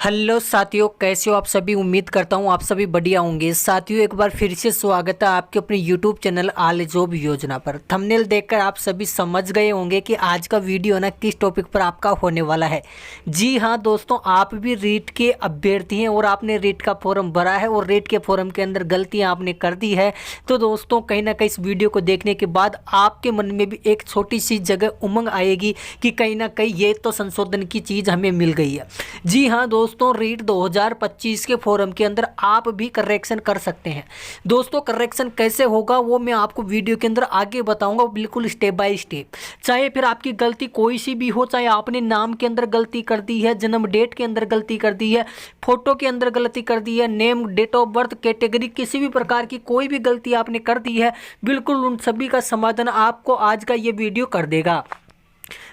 Hello साथियों, कैसे हो आप सभी। उम्मीद करता हूँ आप सभी बढ़िया होंगे। साथियों, एक बार फिर से स्वागत है आपके अपने यूट्यूब चैनल आल जॉब योजना पर। थंबनेल देखकर आप सभी समझ गए होंगे कि आज का वीडियो ना किस टॉपिक पर आपका होने वाला है। जी हाँ दोस्तों, आप भी रीट के अभ्यर्थी हैं और आपने रीट का फॉर्म भरा है और रीट के फॉर्म के अंदर गलतियाँ आपने कर दी है। तो दोस्तों कहीं ना कहीं इस वीडियो को देखने के बाद आपके मन में भी एक छोटी सी जगह उमंग आएगी कि कहीं ना कहीं ये तो संशोधन की चीज़ हमें मिल गई है। जी हाँ दोस्तों, रीट 2025 के फॉरम के अंदर आप भी करेक्शन कर सकते हैं। दोस्तों करेक्शन कैसे होगा वो मैं आपको वीडियो के अंदर आगे बताऊंगा, बिल्कुल स्टेप बाय स्टेप। चाहे फिर आपकी गलती कोई सी भी हो, चाहे आपने नाम के अंदर गलती कर दी है, जन्म डेट के अंदर गलती कर दी है, फोटो के अंदर गलती कर दी है, name, date of birth, category, किसी भी प्रकार की कोई भी गलती आपने कर दी है, बिल्कुल उन सभी का समाधान आपको आज का ये वीडियो कर देगा।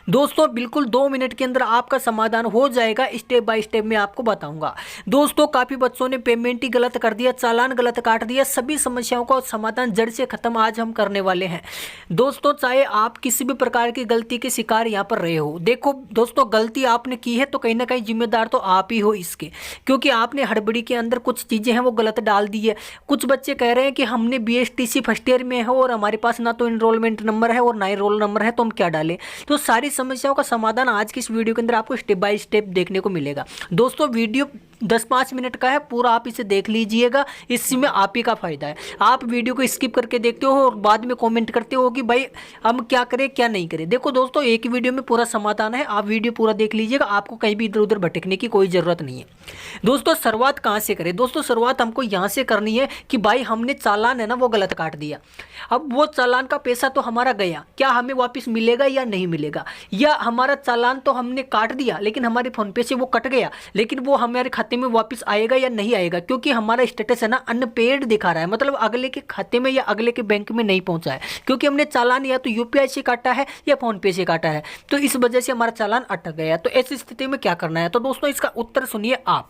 दोस्तों बिल्कुल 2 मिनट के अंदर आपका समाधान हो जाएगा, स्टेप बाय स्टेप मैं आपको बताऊंगा। दोस्तों काफ़ी बच्चों ने पेमेंट ही गलत कर दिया, चालान गलत काट दिया, सभी समस्याओं का समाधान जड़ से खत्म आज हम करने वाले हैं। दोस्तों चाहे आप किसी भी प्रकार की गलती के शिकार यहाँ पर रहे हो, देखो दोस्तों गलती आपने की है तो कहीं ना कहीं जिम्मेदार तो आप ही हो इसके, क्योंकि आपने हड़बड़ी के अंदर कुछ चीज़ें हैं वो गलत डाल दी है। कुछ बच्चे कह रहे हैं कि हमने BSTC फर्स्ट ईयर में है और हमारे पास ना तो इनरोलमेंट नंबर है और ना ही रोल नंबर है, तो हम क्या डालें। तो सारी समस्याओं का समाधान आज की इस वीडियो के अंदर आपको स्टेप बाय स्टेप देखने को मिलेगा। दोस्तों वीडियो 10-5 मिनट का है, पूरा आप इसे देख लीजिएगा, इसमें आप ही का फायदा है। आप वीडियो को स्किप करके देखते हो और बाद में कमेंट करते हो कि भाई हम क्या करें क्या नहीं करें। देखो दोस्तों एक ही वीडियो में पूरा समाधान है, आप वीडियो पूरा देख लीजिएगा, आपको कहीं भी इधर उधर भटकने की कोई ज़रूरत नहीं है। दोस्तों शुरुआत कहाँ से करें। दोस्तों शुरुआत हमको यहाँ से करनी है कि भाई हमने चालान है ना वो गलत काट दिया। अब वो चालान का पैसा तो हमारा गया, क्या हमें वापस मिलेगा या नहीं मिलेगा, या हमारा चालान तो हमने काट दिया लेकिन हमारे फोन पे से वो कट गया, लेकिन वो हमारे खाते में वापस आएगा या नहीं आएगा, क्योंकि हमारा स्टेटस है ना अनपेड दिखा रहा है, मतलब अगले के खाते में या अगले के बैंक में नहीं पहुंचा है, क्योंकि हमने चालान या तो UPI से काटा है या फोन पे से काटा है, तो इस वजह से हमारा चालान अटक गया। तो ऐसी स्थिति में क्या करना है, तो दोस्तों इसका उत्तर सुनिए आप।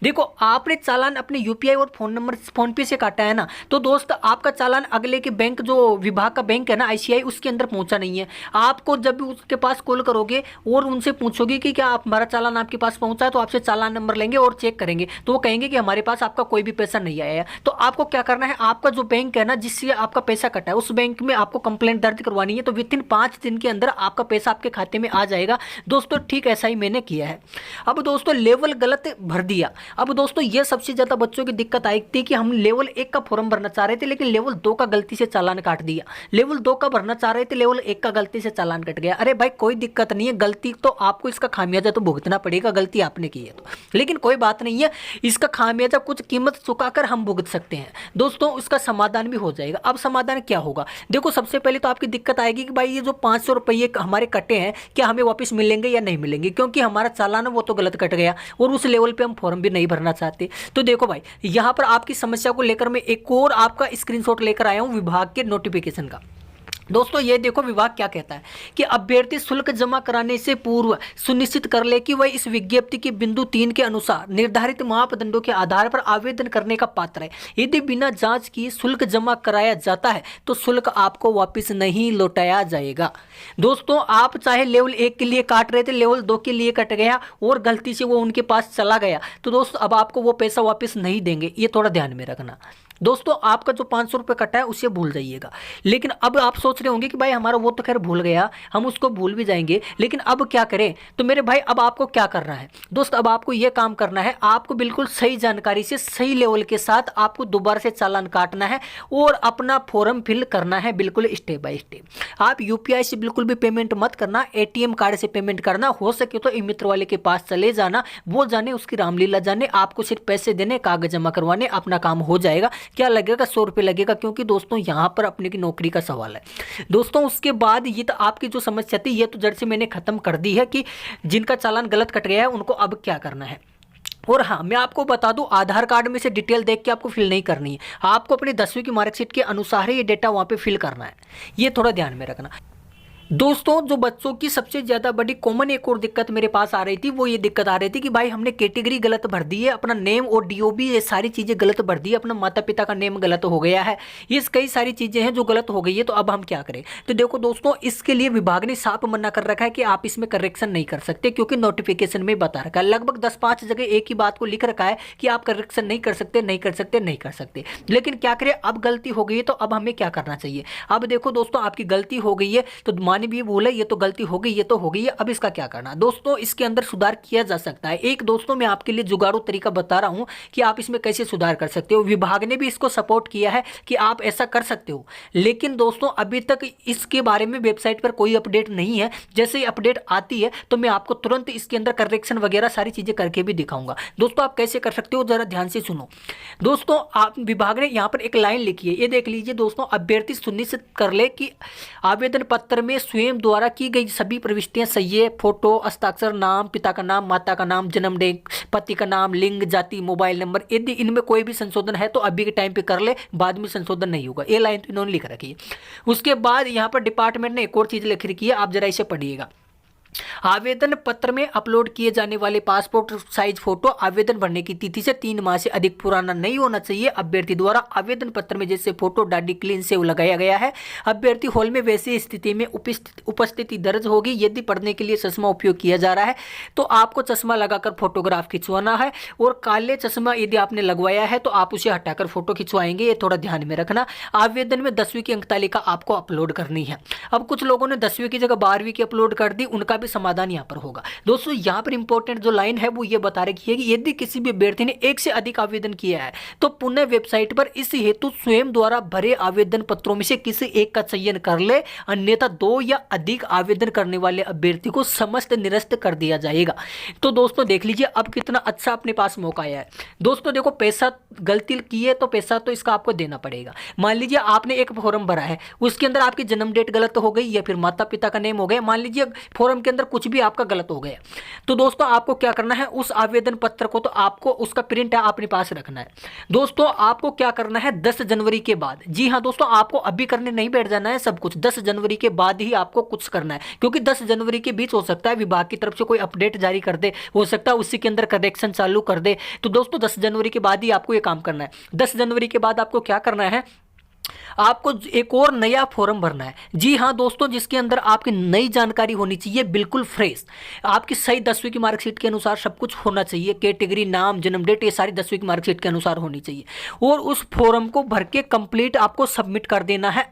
देखो आपने चालान अपने UPI और फोन पे से काटा है ना, तो दोस्त आपका चालान अगले के बैंक, जो विभाग का बैंक है ना ICI, उसके अंदर पहुंचा नहीं है। आपको जब भी उसके पास कॉल करोगे और उनसे पूछोगे कि क्या आप हमारा चालान आपके पास पहुंचा है, तो आपसे चालान नंबर लेंगे और चेक करेंगे, तो वो कहेंगे कि हमारे पास आपका कोई भी पैसा नहीं आया है। तो आपको क्या करना है, आपका जो बैंक है ना जिससे आपका पैसा कटा है उस बैंक में आपको कंप्लेंट दर्ज करवानी है, तो विथिन 5 दिन के अंदर आपका पैसा आपके खाते में आ जाएगा। दोस्तों ठीक ऐसा ही मैंने किया है। अब दोस्तों लेवल गलत भर दिया। अब दोस्तों ये सबसे ज़्यादा बच्चों की दिक्कत आई थी कि हम लेवल 1 का फॉर्म भरना चाह रहे थे लेकिन लेवल 2 का गलती से चालान काट दिया। लेवल 2 का भरना चाह रहे थे, लेवल 1 का गलती से चालान कट गया। अरे भाई कोई दिक्कत नहीं है, गलती तो आपको इसका खामियाजा तो भुगतना पड़ेगा, गलती आपने की है तो, लेकिन कोई बात नहीं है, इसका खामियाजा कुछ कीमत चुकाकर हम भुगत सकते हैं। दोस्तों उसका समाधान भी हो जाएगा। अब समाधान क्या होगा, देखो सबसे पहले तो आपकी दिक्कत आएगी कि भाई ये जो 500 रुपये हमारे कटे हैं क्या हमें वापस मिलेंगे या नहीं मिलेंगे, क्योंकि हमारा चालान है वो तो गलत कट गया और उस लेवल पे हम फॉर्म भी नहीं भरना चाहते। तो देखो भाई यहाँ पर आपकी समस्या को लेकर मैं एक और आपका स्क्रीनशॉट लेकर आया हूँ विभाग के नोटिफिकेशन का। दोस्तों ये देखो विभाग क्या कहता है कि अभ्यर्थी शुल्क जमा कराने से पूर्व सुनिश्चित कर ले कि वह इस विज्ञप्ति के बिंदु 3 के अनुसार निर्धारित मापदंडों के आधार पर आवेदन करने का पात्र है। यदि बिना जांच की शुल्क जमा कराया जाता है तो शुल्क आपको वापस नहीं लौटाया जाएगा। दोस्तों आप चाहे लेवल 1 के लिए काट रहे थे, लेवल 2 के लिए कट गया और गलती से वो उनके पास चला गया, तो दोस्तों अब आपको वो पैसा वापस नहीं देंगे, ये थोड़ा ध्यान में रखना। दोस्तों आपका जो 500 रुपये कटा है उसे भूल जाइएगा। लेकिन अब आप सोच रहे होंगे कि भाई हमारा वो तो खैर भूल गया, हम उसको भूल भी जाएंगे, लेकिन अब क्या करें। तो मेरे भाई अब आपको क्या करना है दोस्त, अब आपको ये काम करना है, आपको बिल्कुल सही जानकारी से सही लेवल के साथ आपको दोबारा से चालान काटना है और अपना फॉर्म फिल करना है, बिल्कुल स्टेप बाय स्टेप। आप UPI से बिल्कुल भी पेमेंट मत करना, ATM कार्ड से पेमेंट करना। हो सके तो मित्र वाले के पास चले जाना, वो जाने उसकी रामलीला जाने, आपको सिर्फ पैसे देने, कागज जमा करवाने, अपना काम हो जाएगा। क्या लगेगा, 100 रुपये लगेगा, क्योंकि दोस्तों यहाँ पर अपने की नौकरी का सवाल है। दोस्तों उसके बाद ये तो आपकी जो समस्या थी ये तो जड़ से मैंने खत्म कर दी है कि जिनका चालान गलत कट गया है उनको अब क्या करना है। और हाँ मैं आपको बता दूं, आधार कार्ड में से डिटेल देख के आपको फिल नहीं करनी है, आपको अपनी 10वीं की मार्कशीट के अनुसार ही ये डेटा वहाँ पे फिल करना है, ये थोड़ा ध्यान में रखना। दोस्तों जो बच्चों की सबसे ज़्यादा बड़ी कॉमन एक और दिक्कत मेरे पास आ रही थी, वो ये दिक्कत आ रही थी कि भाई हमने कैटेगरी गलत भर दी है, अपना नेम और डीओबी ये सारी चीज़ें गलत भर दी है, अपना माता पिता का नेम गलत हो गया है, ये कई सारी चीज़ें हैं जो गलत हो गई है। तो अब हम क्या करें? तो देखो दोस्तों, इसके लिए विभाग ने साफ मना कर रखा है कि आप इसमें करेक्शन नहीं कर सकते, क्योंकि नोटिफिकेशन में बता रखा है, लगभग 10-5 जगह एक ही बात को लिख रखा है कि आप करेक्शन नहीं कर सकते, नहीं कर सकते, नहीं कर सकते। लेकिन क्या करें, अब गलती हो गई है तो अब हमें क्या करना चाहिए? अब देखो दोस्तों, आपकी गलती हो गई है तो मानवीय भूल है, ये तो गलती हो गई, ये तो हो गई है, अब इसका क्या करना? दोस्तों इसके अंदर सुधार किया जा सकता है। एक दोस्तों मैं आपके लिए जुगाड़ू तरीका बता रहा हूं कि आप इसमें कैसे सुधार कर सकते हो। विभाग ने भी इसको सपोर्ट किया है कि आप ऐसा कर सकते हो, लेकिन दोस्तों अभी तक इसके बारे में वेबसाइट पर कोई अपडेट नहीं है। जैसे ही अपडेट आती है तो मैं आपको तुरंत इसके अंदर करेक्शन वगैरह सारी चीजें करके भी दिखाऊंगा। दोस्तों आप कैसे कर सकते हो, जरा ध्यान से सुनो। दोस्तों आप विभाग ने यहाँ पर एक लाइन लिखी है, ये देख लीजिए दोस्तों, अभ्यर्थी सुनिश्चित कर ले कि आवेदन पत्र में स्वयं द्वारा की गई सभी प्रविष्टियां सही है। फोटो, हस्ताक्षर, नाम, पिता का नाम, माता का नाम, जन्म डेट, पति का नाम, लिंग, जाति, मोबाइल नंबर, यदि इनमें कोई भी संशोधन है तो अभी के टाइम पे कर ले, बाद में संशोधन नहीं होगा। ये लाइन तो इन्होंने लिख रखी है। उसके बाद यहाँ पर डिपार्टमेंट ने एक और चीज लिख रखी है, आप जरा इसे पढ़िएगा। आवेदन पत्र में अपलोड किए जाने वाले पासपोर्ट साइज फोटो आवेदन भरने की तिथि से 3 माह से अधिक पुराना नहीं होना चाहिए। अभ्यर्थी द्वारा आवेदन पत्र में जैसे फोटो डाडी क्लीन से लगाया गया है, अभ्यर्थी हॉल में वैसी स्थिति में उपस्थिति दर्ज होगी। यदि पढ़ने के लिए चश्मा उपयोग किया जा रहा है तो आपको चश्मा लगाकर फोटोग्राफ खिंचवाना है, और काले चश्मा यदि आपने लगवाया है तो आप उसे हटाकर फोटो खिंचवाएंगे, ये थोड़ा ध्यान में रखना। आवेदन में 10वीं की अंक तालिका आपको अपलोड करनी है। अब कुछ लोगों ने 10वीं की जगह 12वीं की अपलोड कर दी, उनका भी समाधान यहां पर होगा। दोस्तों यहां पर इंपॉर्टेंट जो लाइन है वो ये बता रखी है कि यदि किसी भी अभ्यर्थी ने एक से अधिक आवेदन किया है तो पुनः वेबसाइट पर इस हेतु स्वयं द्वारा भरे आवेदन पत्रों में से किसी एक का चयन कर ले, अन्यथा 2 या अधिक आवेदन करने वाले अभ्यर्थी को समस्त निरस्त कर दिया जाएगा। तो दोस्तों देख लीजिए अब कितना अच्छा अपने पास मौका आया है। दोस्तों देखो, पैसा गलती की है तो पैसा तो इसका आपको देना पड़ेगा। मान लीजिए आपने एक फॉर्म भरा है, उसके अंदर आपकी जन्म डेट गलत हो गई या फिर माता पिता का नेम हो गया, मान लीजिए फॉर्म के अंदर कुछ भी आपका गलत हो गया, तो दोस्तों आपको क्या करना है, उस आवेदन पत्र को तो आपको उसका प्रिंट अपने पास रखना है। दोस्तों आपको क्या करना है, 10 जनवरी के बाद, जी हाँ दोस्तों, आपको अभी करने नहीं बैठ जाना है सब कुछ, 10 जनवरी के बाद ही आपको कुछ करना है, क्योंकि 10 जनवरी के बीच हो सकता है विभाग की तरफ से कोई अपडेट जारी कर दे, हो सकता है उसी के अंदर करेक्शन चालू कर दे। तो दोस्तों 10 जनवरी के बाद ही आपको ये काम करना है। 10 जनवरी के बाद आपको क्या करना है, आपको एक और नया फॉर्म भरना है। जी हाँ दोस्तों, जिसके अंदर आपकी नई जानकारी होनी चाहिए, बिल्कुल फ्रेश, आपकी सही 10वीं की मार्कशीट के अनुसार सब कुछ होना चाहिए, कैटेगरी, नाम, जन्म डेट, ये सारी 10वीं की मार्कशीट के अनुसार होनी चाहिए, और उस फॉर्म को भर के कंप्लीट आपको सबमिट कर देना है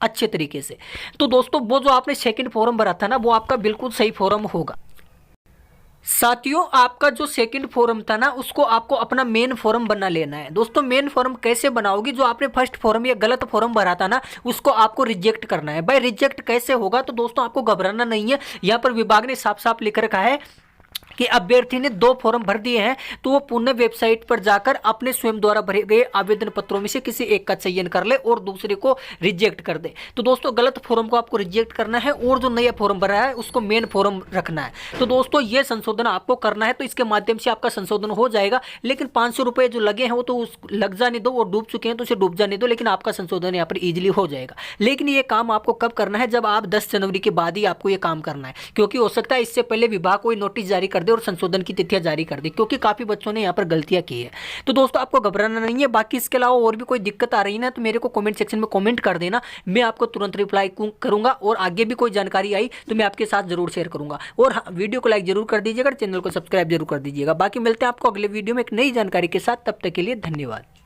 अच्छे तरीके से। तो दोस्तों वो जो आपने सेकंड फॉर्म भरा था ना, वो आपका बिल्कुल सही फॉर्म होगा। साथियों आपका जो सेकंड फॉर्म था ना, उसको आपको अपना मेन फॉर्म बना लेना है। दोस्तों मेन फॉर्म कैसे बनाओगे, जो आपने फर्स्ट फॉर्म या गलत फॉर्म भरा था ना, उसको आपको रिजेक्ट करना है। भाई रिजेक्ट कैसे होगा, तो दोस्तों आपको घबराना नहीं है, यहाँ पर विभाग ने साफ साफ लिख रखा है कि अभ्यर्थी ने 2 फॉर्म भर दिए हैं तो वो पुनः वेबसाइट पर जाकर अपने स्वयं द्वारा भरे गए आवेदन पत्रों में से किसी एक का चयन कर ले और दूसरे को रिजेक्ट कर दे। तो दोस्तों गलत फॉर्म को आपको रिजेक्ट करना है और जो नया फॉर्म भरा है उसको मेन फॉर्म रखना है। तो दोस्तों ये संशोधन आपको करना है, तो इसके माध्यम से आपका संशोधन हो जाएगा। लेकिन 500 रुपये जो लगे हैं वो तो लग जाने दो, वो डूब चुके हैं तो उसे डूब जाने दो, लेकिन आपका संशोधन यहाँ पर ईजिली हो जाएगा। लेकिन ये काम आपको कब करना है, जब आप 10 जनवरी के बाद ही आपको ये काम करना है, क्योंकि हो सकता है इससे पहले विभाग कोई नोटिस जारी कर दे और संशोधन की तिथियां जारी कर दी, क्योंकि काफी बच्चों ने यहाँ पर गलतियां की है। तो दोस्तों आपको घबराना नहीं है। बाकी इसके अलावा और भी कोई दिक्कत आ रही है ना, तो मेरे को कमेंट सेक्शन में कमेंट कर देना, मैं आपको तुरंत रिप्लाई करूंगा, और आगे भी कोई जानकारी आई तो मैं आपके साथ जरूर शेयर करूंगा। और हाँ, वीडियो को लाइक जरूर कर दीजिएगा, चैनल को सब्सक्राइब जरूर कर दीजिएगा। बाकी मिलते हैं आपको अगले वीडियो में एक नई जानकारी के साथ, तब तक के लिए धन्यवाद।